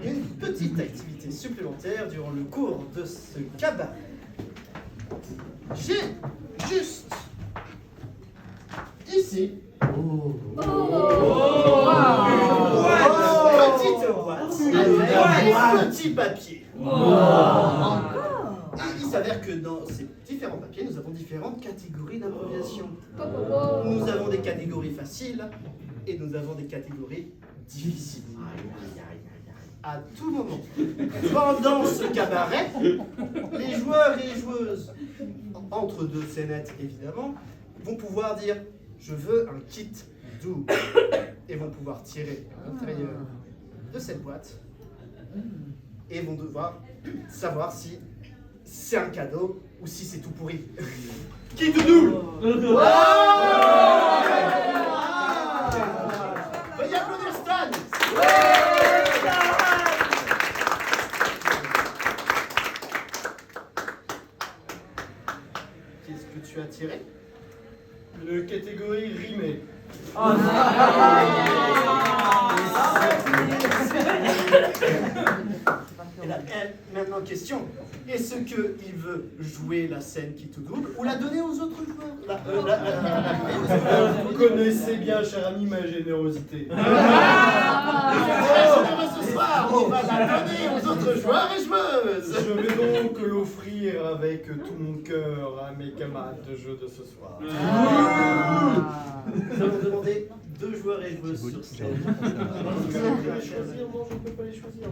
Une petite activité supplémentaire durant le cours de ce cabaret. J'ai juste ici une petite boîte avec un petit papier. Il s'avère que dans ces différents papiers, nous avons différentes catégories d'abréviations. Nous avons des catégories faciles et nous avons des catégories difficiles. À tout moment, pendant ce cabaret, les joueurs et les joueuses, entre deux scénettes évidemment, vont pouvoir dire « je veux un kit doux » et vont pouvoir tirer à l'intérieur de cette boîte et vont devoir savoir si c'est un cadeau ou si c'est tout pourri. Kit doux. Veuillez applaudir Stan. Qu'est-ce que tu as tiré? Une catégorie rimée. Et là, maintenant question, est-ce qu'il veut jouer la scène qui tout double ou la donner aux autres joueurs? Vous connaissez bien, cher ami, ma générosité. Ce soir, on va la donner aux autres joueurs et joueuses. Je vais donc l'offrir avec tout mon cœur à mes camarades de jeu de ce soir. Nous allons demander 2 joueurs et joueuses sur scène. Je peux les choisir, non, je ne peux pas les choisir.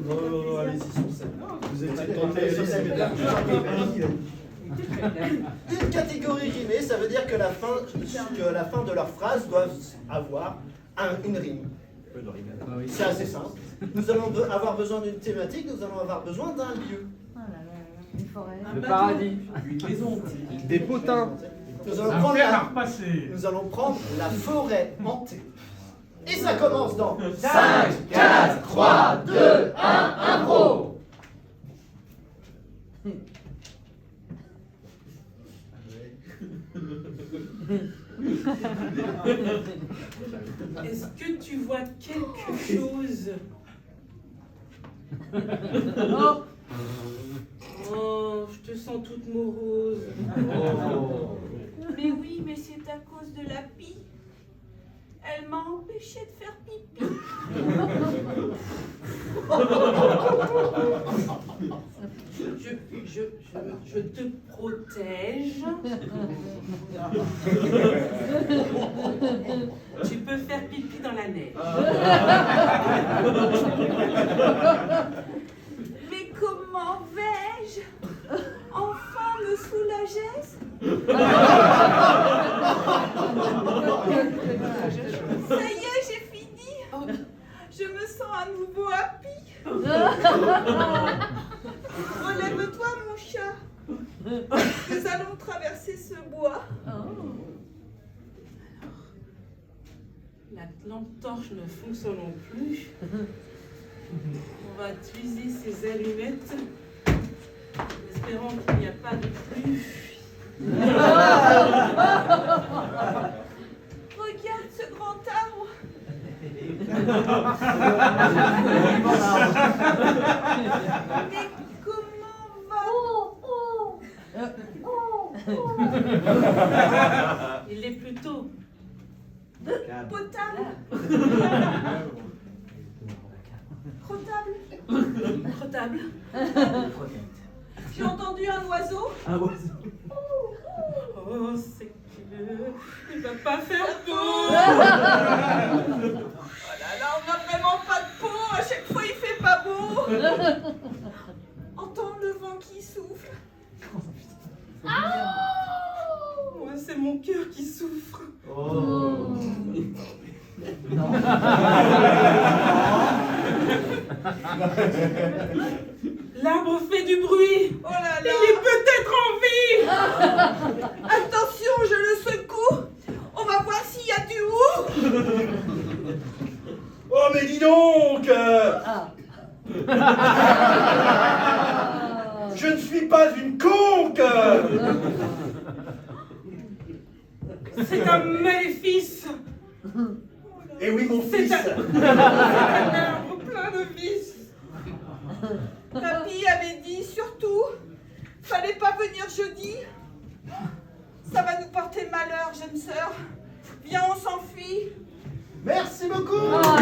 Non, allez-y sur scène. Vous êtes tentés, allez-y. Une catégorie rimée, ça veut dire que la fin de leur phrase doit avoir une rime. C'est assez simple. Nous allons avoir besoin d'une thématique, nous allons avoir besoin d'un lieu. Une forêt. Le paradis. Une maison. Des potins. Nous allons prendre la forêt hantée. Et ça commence dans 5, 4, 3, 2, 1, impro. Est-ce que tu vois quelque chose? Oh, je te sens toute morose. Mais oui, mais c'est à cause de la pie. Elle m'a empêché de faire pipi. Je te protège. Tu peux faire pipi dans la neige. Mais comment vais-je enfin me soulager? Ça y est, j'ai fini. Je me sens à nouveau happy. Relève-toi, mon chat. Nous allons traverser ce bois. La lampe torche ne fonctionnant plus. On va utiliser ces allumettes, espérant qu'il n'y a pas de pluie. Regarde ce grand arbre. Mais comment va? Il est plutôt Potable. crottable. J'ai entendu un oiseau. Oh, c'est qu'il va pas faire beau. Oh là là, on n'a vraiment pas de peau. À chaque fois, il fait pas beau. Entends le vent qui souffle. Moi, c'est mon cœur qui souffre. L'arbre fait du bruit. Oh là là. Il est peut-être en vie. Attention, je le secoue. On va voir s'il y a du hou. Oh, mais dis donc Je ne suis pas une conque. C'est un maléfice. Et oui, mon C'est fils. un arbre plein de Papy avait dit surtout, fallait pas venir jeudi. Ça va nous porter malheur, jeune sœur. Viens, on s'enfuit. Merci beaucoup.